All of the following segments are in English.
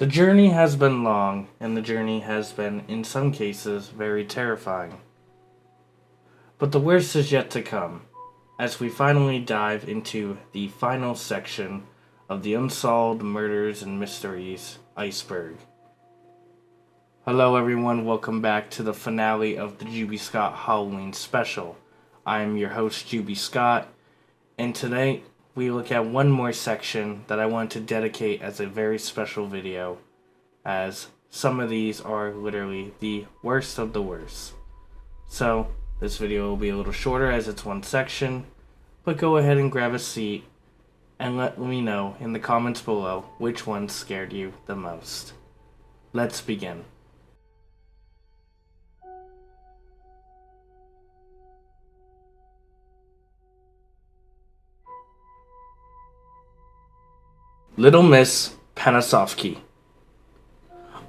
The journey has been long, and the journey has been, in some cases, very terrifying. But the worst is yet to come, as we finally dive into the final section of the Unsolved Murders and Mysteries, Iceberg. Hello everyone, welcome back to the finale of the Juby Scott Halloween special. I am your host, Juby Scott, and today we look at one more section that I want to dedicate as a very special video, as some of these are literally the worst of the worst. So, this video will be a little shorter as it's one section, but go ahead and grab a seat and let me know in the comments below which one scared you the most. Let's begin. Little Miss Panasovsky.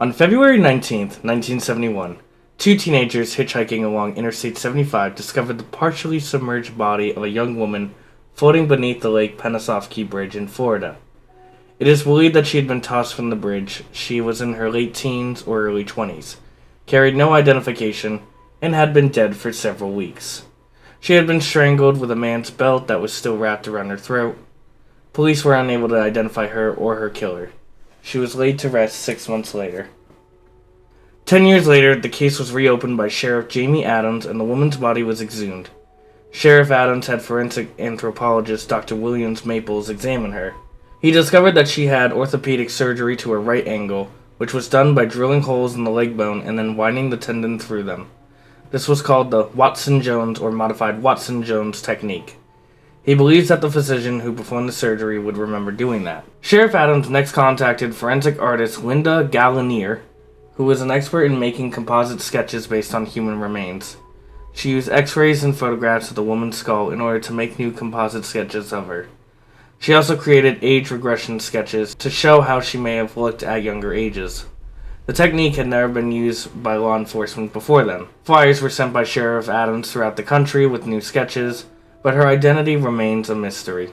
On February 19th, 1971, two teenagers hitchhiking along Interstate 75 discovered the partially submerged body of a young woman floating beneath the Lake Panasovsky Bridge in Florida. It is believed that she had been tossed from the bridge. She was in her late teens or early 20s, carried no identification, and had been dead for several weeks. She had been strangled with a man's belt that was still wrapped around her throat. Police were unable to identify her or her killer. She was laid to rest 6 months later. 10 years later, the case was reopened by Sheriff Jamie Adams and the woman's body was exhumed. Sheriff Adams had forensic anthropologist Dr. Williams Maples examine her. He discovered that she had orthopedic surgery to her right ankle, which was done by drilling holes in the leg bone and then winding the tendon through them. This was called the Watson-Jones or modified Watson-Jones technique. He believes that the physician who performed the surgery would remember doing that. Sheriff Adams next contacted forensic artist Linda Gallinier, who was an expert in making composite sketches based on human remains. She used x-rays and photographs of the woman's skull in order to make new composite sketches of her. She also created age regression sketches to show how she may have looked at younger ages. The technique had never been used by law enforcement before then. Flyers were sent by Sheriff Adams throughout the country with new sketches, but her identity remains a mystery.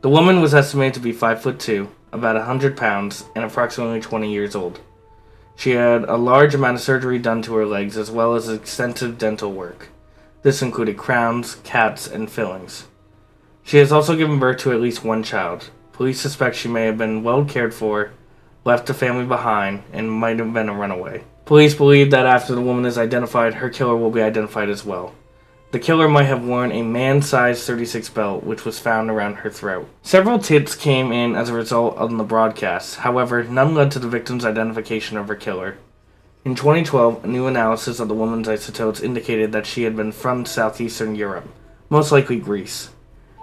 The woman was estimated to be 5'2", about 100 pounds, and approximately 20 years old. She had a large amount of surgery done to her legs as well as extensive dental work. This included crowns, caps, and fillings. She has also given birth to at least one child. Police suspect she may have been well cared for, left the family behind, and might have been a runaway. Police believe that after the woman is identified, her killer will be identified as well. The killer might have worn a man-sized 36 belt, which was found around her throat. Several tips came in as a result of the broadcast. However, none led to the victim's identification of her killer. In 2012, a new analysis of the woman's isotopes indicated that she had been from southeastern Europe, most likely Greece.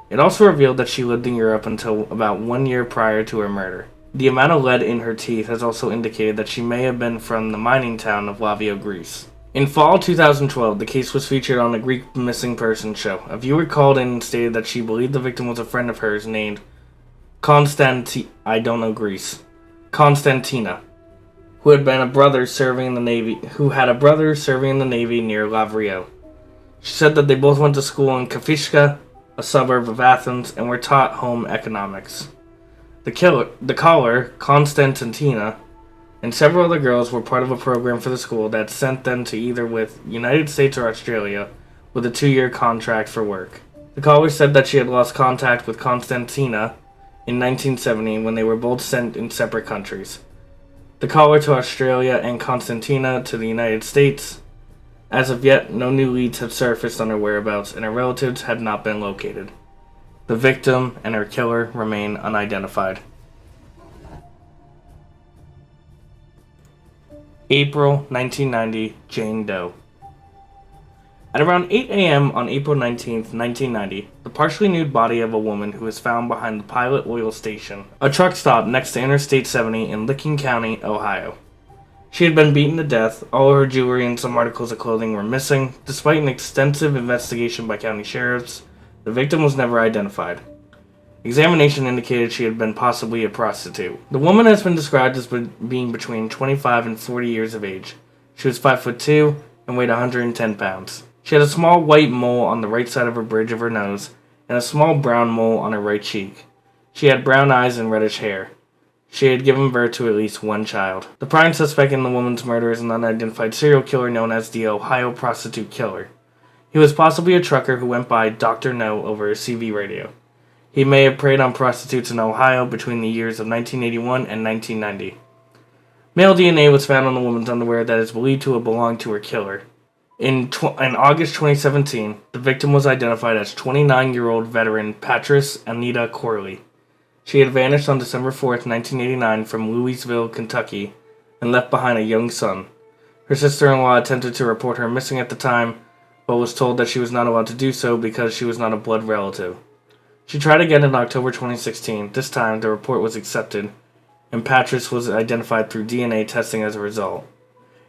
It also revealed that she lived in Europe until about 1 year prior to her murder. The amount of lead in her teeth has also indicated that she may have been from the mining town of Lavio, Greece. In fall 2012, the case was featured on the Greek Missing Persons show. A viewer called in and stated that she believed the victim was a friend of hers named Constantina, who had a brother serving in the Navy near Lavrio. She said that they both went to school in Kafishka, a suburb of Athens, and were taught home economics. The caller, Constantina, and several other girls were part of a program for the school that sent them to either with United States or Australia with a 2-year contract for work. The caller said that she had lost contact with Constantina in 1970 when they were both sent in separate countries. The caller to Australia and Constantina to the United States. As of yet, no new leads had surfaced on her whereabouts and her relatives had not been located. The victim and her killer remain unidentified. April 1990, Jane Doe. At around 8 a.m. on April 19, 1990, the partially nude body of a woman who was found behind the Pilot Oil Station, a truck stop next to Interstate 70 in Licking County, Ohio. She had been beaten to death. All of her jewelry and some articles of clothing were missing. Despite an extensive investigation by county sheriffs, the victim was never identified. Examination indicated she had been possibly a prostitute. The woman has been described as being between 25 and 40 years of age. She was 5'2" and weighed 110 pounds. She had a small white mole on the right side of her bridge of her nose and a small brown mole on her right cheek. She had brown eyes and reddish hair. She had given birth to at least one child. The prime suspect in the woman's murder is an unidentified serial killer known as the Ohio Prostitute Killer. He was possibly a trucker who went by Dr. No over a CB radio. He may have preyed on prostitutes in Ohio between the years of 1981 and 1990. Male DNA was found on the woman's underwear that is believed to have belonged to her killer. In August 2017, the victim was identified as 29-year-old veteran Patrice Anita Corley. She had vanished on December 4th, 1989 from Louisville, Kentucky, and left behind a young son. Her sister-in-law attempted to report her missing at the time, but was told that she was not allowed to do so because she was not a blood relative. She tried again in October 2016. This time, the report was accepted, and Patrice was identified through DNA testing as a result.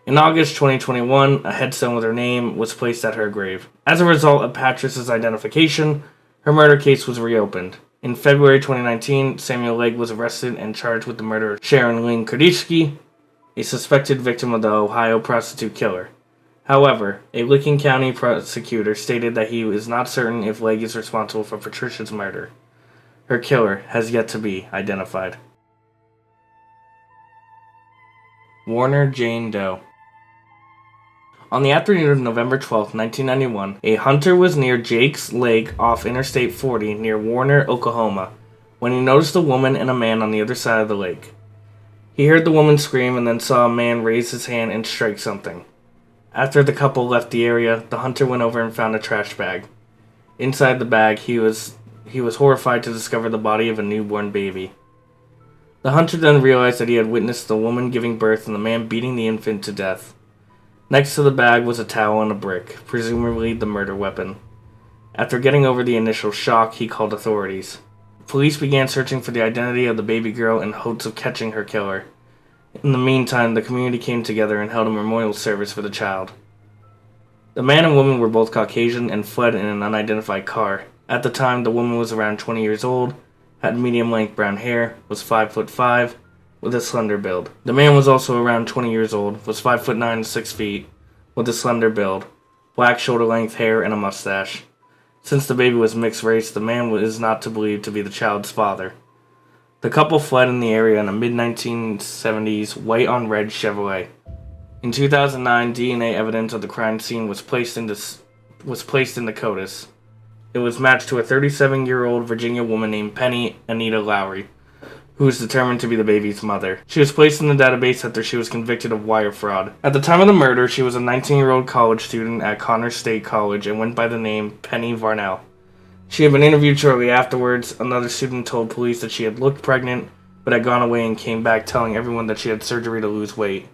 In August 2021, a headstone with her name was placed at her grave. As a result of Patrice's identification, her murder case was reopened. In February 2019, Samuel Legg was arrested and charged with the murder of Sharon Lynn Kardicki, a suspected victim of the Ohio prostitute killer. However, a Licking County prosecutor stated that he is not certain if Legg is responsible for Patricia's murder. Her killer has yet to be identified. Warner Jane Doe. On the afternoon of November 12, 1991, a hunter was near Jake's Lake off Interstate 40 near Warner, Oklahoma, when he noticed a woman and a man on the other side of the lake. He heard the woman scream and then saw a man raise his hand and strike something. After the couple left the area, the hunter went over and found a trash bag. Inside the bag, he was horrified to discover the body of a newborn baby. The hunter then realized that he had witnessed the woman giving birth and the man beating the infant to death. Next to the bag was a towel and a brick, presumably the murder weapon. After getting over the initial shock, he called authorities. Police began searching for the identity of the baby girl in hopes of catching her killer. In the meantime, the community came together and held a memorial service for the child. The man and woman were both Caucasian and fled in an unidentified car. At the time, the woman was around 20 years old, had medium-length brown hair, was 5'5", with a slender build. The man was also around 20 years old, was 5'9" and 6 feet, with a slender build, black shoulder-length hair, and a mustache. Since the baby was mixed race, the man is not believed to be the child's father. The couple fled in the area in a mid-1970s white-on-red Chevrolet. In 2009, DNA evidence of the crime scene was placed in the CODIS. It was matched to a 37-year-old Virginia woman named Penny Anita Lowry, who was determined to be the baby's mother. She was placed in the database after she was convicted of wire fraud. At the time of the murder, she was a 19-year-old college student at Connors State College and went by the name Penny Varnell. She had been interviewed shortly afterwards. Another student told police that she had looked pregnant, but had gone away and came back telling everyone that she had surgery to lose weight.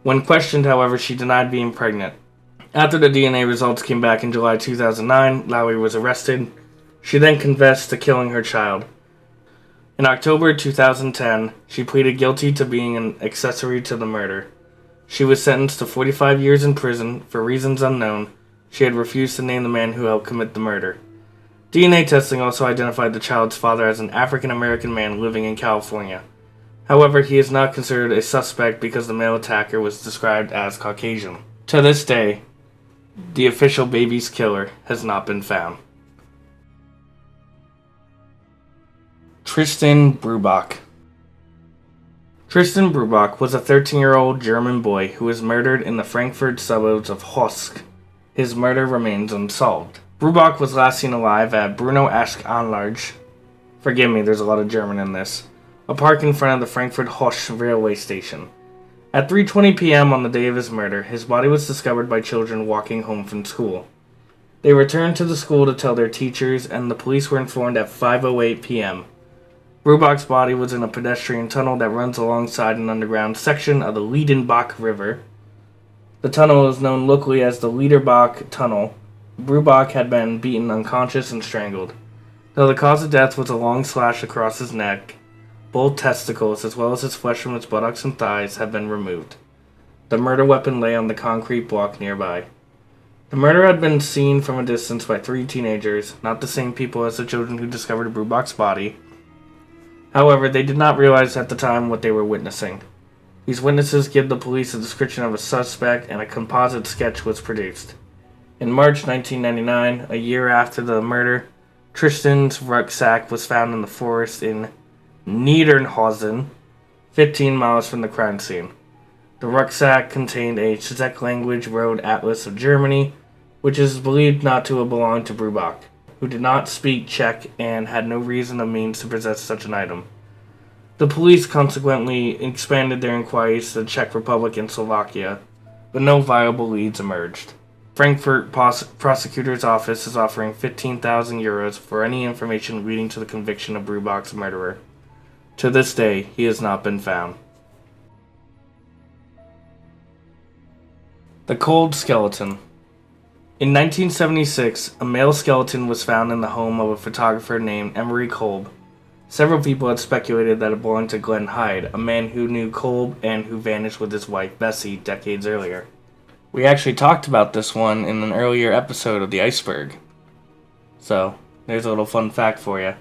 When questioned, however, she denied being pregnant. After the DNA results came back in July 2009, Lowry was arrested. She then confessed to killing her child. In October 2010, she pleaded guilty to being an accessory to the murder. She was sentenced to 45 years in prison. For reasons unknown, she had refused to name the man who helped commit the murder. DNA testing also identified the child's father as an African-American man living in California. However, he is not considered a suspect because the male attacker was described as Caucasian. To this day, the official baby's killer has not been found. Tristan Brübach. Tristan Brübach was a 13-year-old German boy who was murdered in the Frankfurt suburbs of Hosk. His murder remains unsolved. Brübach was last seen alive at Bruno Ask Anlage. Forgive me, there's a lot of German in this. A park in front of the Frankfurt Hosch railway station. At 3:20 p.m. on the day of his murder, his body was discovered by children walking home from school. They returned to the school to tell their teachers, and the police were informed at 5:08 p.m. Brübach's body was in a pedestrian tunnel that runs alongside an underground section of the Liedenbach River. The tunnel is known locally as the Liederbach Tunnel. Brübach had been beaten unconscious and strangled. Though the cause of death was a long slash across his neck, both testicles, as well as his flesh from his buttocks and thighs, had been removed. The murder weapon lay on the concrete block nearby. The murder had been seen from a distance by 3 teenagers, not the same people as the children who discovered Brübach's body. However, they did not realize at the time what they were witnessing. These witnesses give the police a description of a suspect, and a composite sketch was produced. In March 1999, a year after the murder, Tristan's rucksack was found in the forest in Niedernhausen. 15 miles from the crime scene. The rucksack contained a Czech language road atlas of Germany, which is believed not to have belonged to Brübach, who did not speak Czech and had no reason or means to possess such an item. The police consequently expanded their inquiries to the Czech Republic and Slovakia, but no viable leads emerged. Frankfurt prosecutor's office is offering 15,000 euros for any information leading to the conviction of Brübach's murderer. To this day, he has not been found. The Kolb Skeleton. In 1976, a male skeleton was found in the home of a photographer named Emery Kolb. Several people had speculated that it belonged to Glenn Hyde, a man who knew Kolb and who vanished with his wife Bessie decades earlier. We actually talked about this one in an earlier episode of the Iceberg. So, there's a little fun fact for you.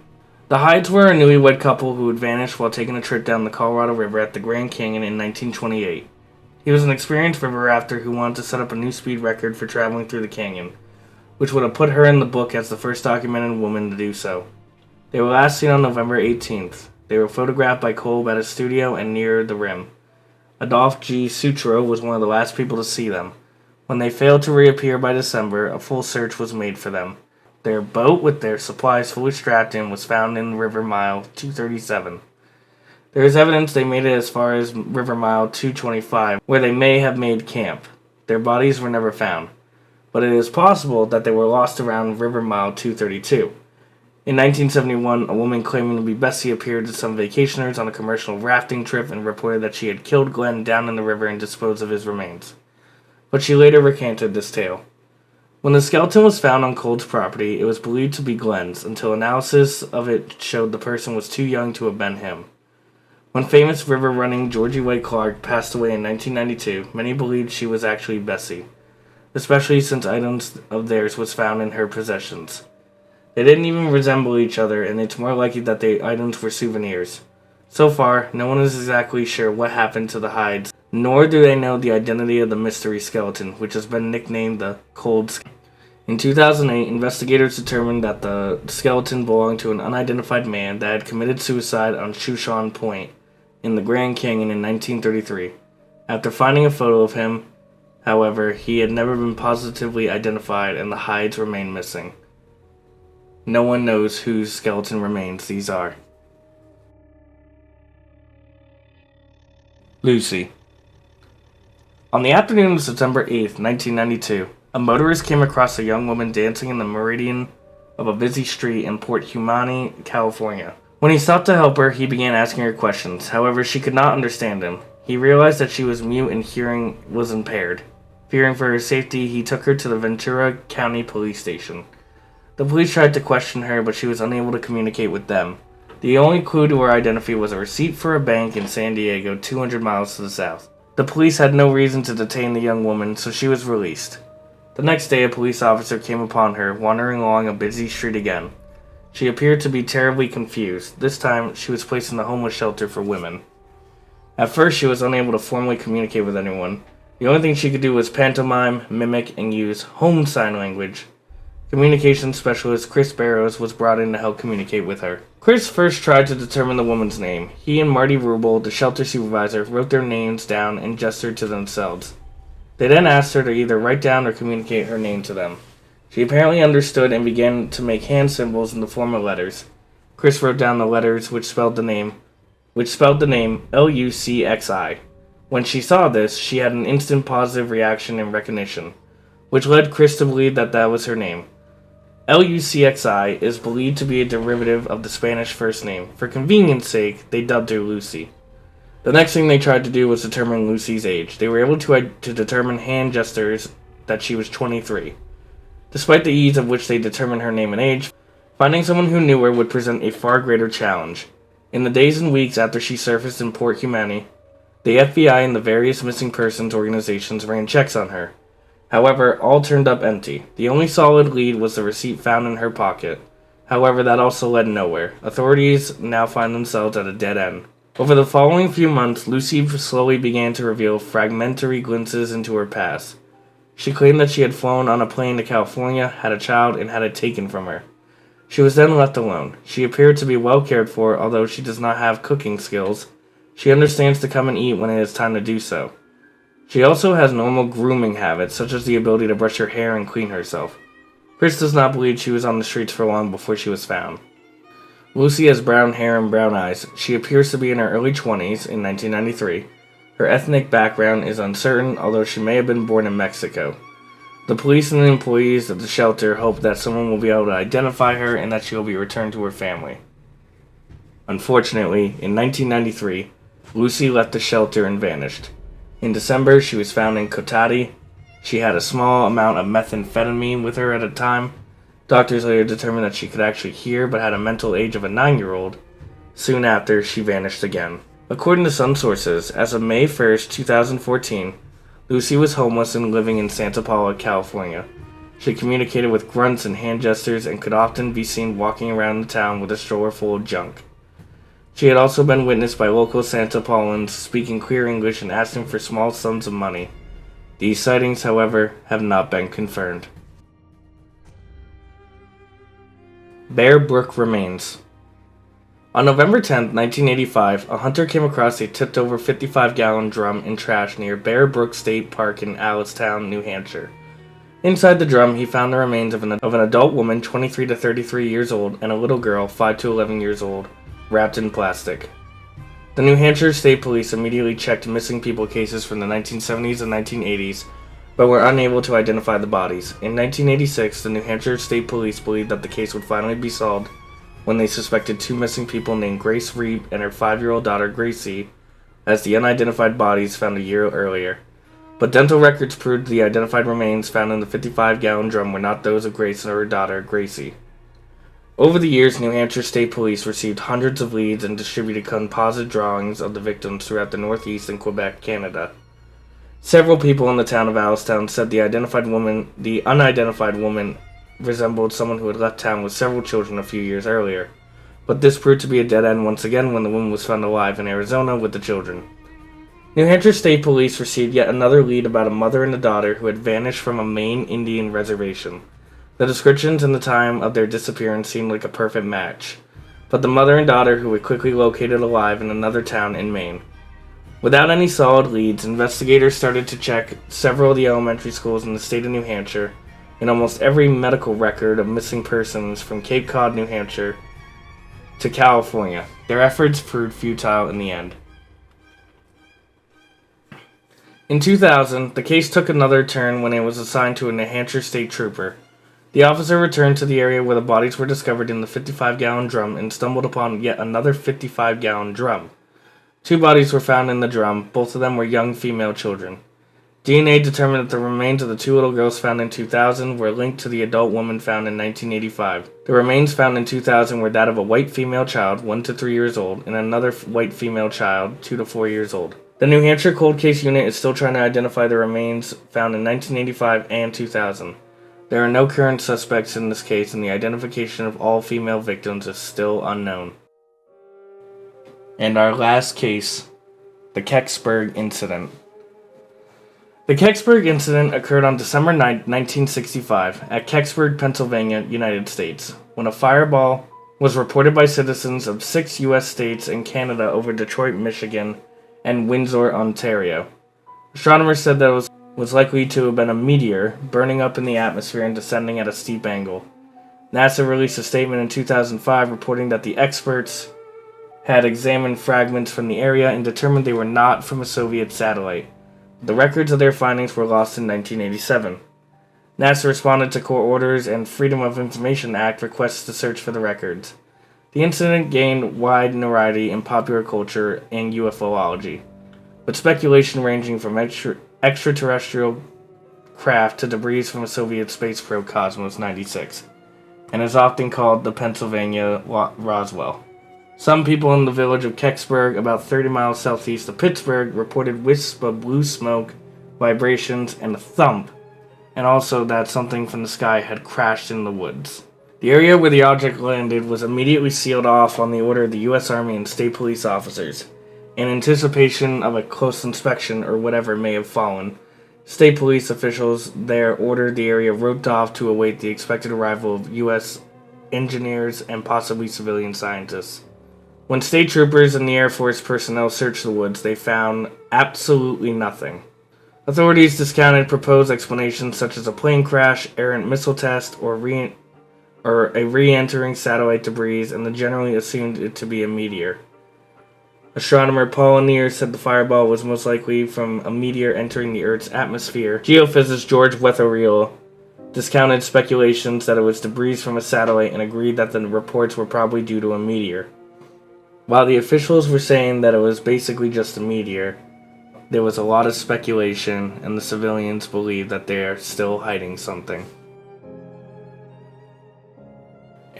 The Hydes were a newlywed couple who had vanished while taking a trip down the Colorado River at the Grand Canyon in 1928. He was an experienced river rafter who wanted to set up a new speed record for traveling through the canyon, which would have put her in the book as the first documented woman to do so. They were last seen on November 18th. They were photographed by Kolb at his studio and near the rim. Adolph G. Sutro was one of the last people to see them. When they failed to reappear by December, a full search was made for them. Their boat, with their supplies fully strapped in, was found in River Mile 237. There is evidence they made it as far as River Mile 225, where they may have made camp. Their bodies were never found, but it is possible that they were lost around River Mile 232. In 1971, a woman claiming to be Bessie appeared to some vacationers on a commercial rafting trip and reported that she had killed Glenn down in the river and disposed of his remains. But she later recanted this tale. When the skeleton was found on Kolb's property, it was believed to be Glenn's, until analysis of it showed the person was too young to have been him. When famous river-running Georgie White Clark passed away in 1992, many believed she was actually Bessie, especially since items of theirs was found in her possessions. They didn't even resemble each other, and it's more likely that the items were souvenirs. So far, no one is exactly sure what happened to the Hydes, nor do they know the identity of the mystery skeleton, which has been nicknamed the Kolb Skeleton. In 2008, investigators determined that the skeleton belonged to an unidentified man that had committed suicide on Shushan Point in the Grand Canyon in 1933. After finding a photo of him, however, he had never been positively identified and the Hydes remain missing. No one knows whose skeleton remains these are. Lucy. On the afternoon of September 8th, 1992, a motorist came across a young woman dancing in the meridian of a busy street in Port Humani, California. When he stopped to help her, he began asking her questions. However, she could not understand him. He realized that she was mute and hearing was impaired. Fearing for her safety, he took her to the Ventura County Police Station. The police tried to question her, but she was unable to communicate with them. The only clue to her identity was a receipt for a bank in San Diego, 200 miles to the south. The police had no reason to detain the young woman, so she was released. The next day, a police officer came upon her, wandering along a busy street again. She appeared to be terribly confused. This time, she was placed in a homeless shelter for women. At first, she was unable to formally communicate with anyone. The only thing she could do was pantomime, mimic, and use home sign language. Communications specialist Chris Barrows was brought in to help communicate with her. Chris first tried to determine the woman's name. He and Marty Rubel, the shelter supervisor, wrote their names down and gestured to themselves. They then asked her to either write down or communicate her name to them. She apparently understood and began to make hand symbols in the form of letters. Chris wrote down the letters which spelled the name Luxi. When she saw this, she had an instant positive reaction and recognition, which led Chris to believe that that was her name. Luxi is believed to be a derivative of the Spanish first name. For convenience sake, they dubbed her Lucy. The next thing they tried to do was determine Lucy's age. They were able to determine hand gestures that she was 23. Despite the ease of which they determined her name and age, finding someone who knew her would present a far greater challenge. In the days and weeks after she surfaced in Port Humani, the FBI and the various missing persons organizations ran checks on her. However, all turned up empty. The only solid lead was the receipt found in her pocket. However, that also led nowhere. Authorities now find themselves at a dead end. Over the following few months, Lucy slowly began to reveal fragmentary glimpses into her past. She claimed that she had flown on a plane to California, had a child, and had it taken from her. She was then left alone. She appeared to be well cared for, although she does not have cooking skills. She understands to come and eat when it is time to do so. She also has normal grooming habits, such as the ability to brush her hair and clean herself. Chris does not believe she was on the streets for long before she was found. Lucy has brown hair and brown eyes. She appears to be in her early 20s in 1993. Her ethnic background is uncertain, although she may have been born in Mexico. The police and the employees of the shelter hope that someone will be able to identify her and that she will be returned to her family. Unfortunately, in 1993, Lucy left the shelter and vanished. In December, she was found in Cotati. She had a small amount of methamphetamine with her at a time. Doctors later determined that she could actually hear but had a mental age of a 9-year-old. Soon after, she vanished again. According to some sources, as of May 1st, 2014, Lucy was homeless and living in Santa Paula, California. She communicated with grunts and hand gestures and could often be seen walking around the town with a stroller full of junk. She had also been witnessed by local Santa Paulans speaking clear English and asking for small sums of money. These sightings, however, have not been confirmed. Bear Brook remains. On November 10, 1985, a hunter came across a tipped-over 55-gallon drum in trash near Bear Brook State Park in Allentown, New Hampshire. Inside the drum, he found the remains of an adult woman 23 to 33 years old and a little girl 5 to 11 years old, wrapped in plastic. The New Hampshire State Police immediately checked missing people cases from the 1970s and 1980s, but were unable to identify the bodies. In 1986, the New Hampshire State Police believed that the case would finally be solved when they suspected 2 missing people named Grace Reap and her 5-year-old daughter Gracie as the unidentified bodies found a year earlier. But dental records proved the identified remains found in the 55-gallon drum were not those of Grace or her daughter Gracie. Over the years, New Hampshire State Police received hundreds of leads and distributed composite drawings of the victims throughout the Northeast and Quebec, Canada. Several people in the town of Allentown said the unidentified woman resembled someone who had left town with several children a few years earlier, but this proved to be a dead end once again when the woman was found alive in Arizona with the children. New Hampshire State Police received yet another lead about a mother and a daughter who had vanished from a Maine Indian reservation. The descriptions and the time of their disappearance seemed like a perfect match, but the mother and daughter who were quickly located alive in another town in Maine. Without any solid leads, investigators started to check several of the elementary schools in the state of New Hampshire and almost every medical record of missing persons from Cape Cod, New Hampshire, to California. Their efforts proved futile in the end. In 2000, the case took another turn when it was assigned to a New Hampshire state trooper. The officer returned to the area where the bodies were discovered in the 55-gallon drum and stumbled upon yet another 55-gallon drum. 2 bodies were found in the drum, both of them were young female children. DNA determined that the remains of the 2 little girls found in 2000 were linked to the adult woman found in 1985. The remains found in 2000 were that of a white female child, 1 to 3 years old, and another white female child, 2 to 4 years old. The New Hampshire Cold Case Unit is still trying to identify the remains found in 1985 and 2000. There are no current suspects in this case, and the identification of all female victims is still unknown. And our last case, the Kecksburg Incident. The Kecksburg incident occurred on December 9, 1965, at Kecksburg, Pennsylvania, United States, when a fireball was reported by citizens of 6 U.S. states and Canada over Detroit, Michigan, and Windsor, Ontario. Astronomers said that it was likely to have been a meteor burning up in the atmosphere and descending at a steep angle. NASA released a statement in 2005 reporting that the experts had examined fragments from the area and determined they were not from a Soviet satellite. The records of their findings were lost in 1987. NASA responded to court orders and Freedom of Information Act requests to search for the records. The incident gained wide notoriety in popular culture and UFOlogy, with speculation ranging from extraterrestrial craft to debris from a Soviet space probe Cosmos 96, and is often called the Pennsylvania Roswell. Some people in the village of Kecksburg, about 30 miles southeast of Pittsburgh, reported wisps of blue smoke, vibrations, and a thump, and also that something from the sky had crashed in the woods. The area where the object landed was immediately sealed off on the order of the U.S. Army and state police officers. In anticipation of a close inspection or whatever may have fallen, state police officials there ordered the area roped off to await the expected arrival of U.S. engineers and possibly civilian scientists. When state troopers and the Air Force personnel searched the woods, they found absolutely nothing. Authorities discounted proposed explanations such as a plane crash, errant missile test, or a re-entering satellite debris, and they generally assumed it to be a meteor. Astronomer Paul Lanier said the fireball was most likely from a meteor entering the Earth's atmosphere. Geophysicist George Wetherill discounted speculations that it was debris from a satellite and agreed that the reports were probably due to a meteor. While the officials were saying that it was basically just a meteor, there was a lot of speculation, and the civilians believe that they are still hiding something.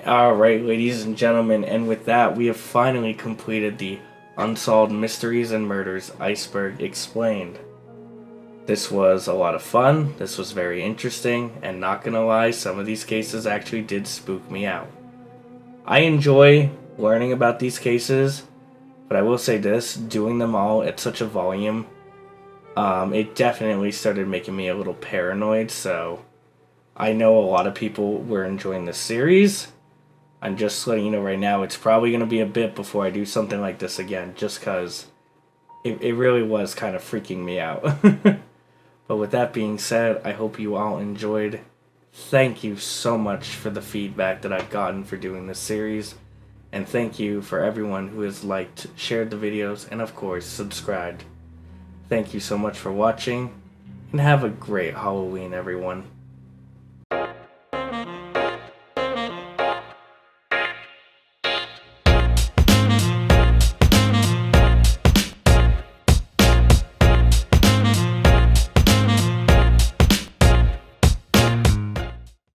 Alright, ladies and gentlemen, and with that, we have finally completed the Unsolved Mysteries and Murders Iceberg Explained. This was a lot of fun, this was very interesting, and not gonna lie, some of these cases actually did spook me out. I enjoy learning about these cases, but I will say this, doing them all at such a volume, it definitely started making me a little paranoid, so I know a lot of people were enjoying this series. I'm just letting you know right now, it's probably going to be a bit before I do something like this again, just because it really was kind of freaking me out. But with that being said, I hope you all enjoyed. Thank you so much for the feedback that I've gotten for doing this series. And thank you for everyone who has liked, shared the videos, and of course, subscribed. Thank you so much for watching, and have a great Halloween, everyone.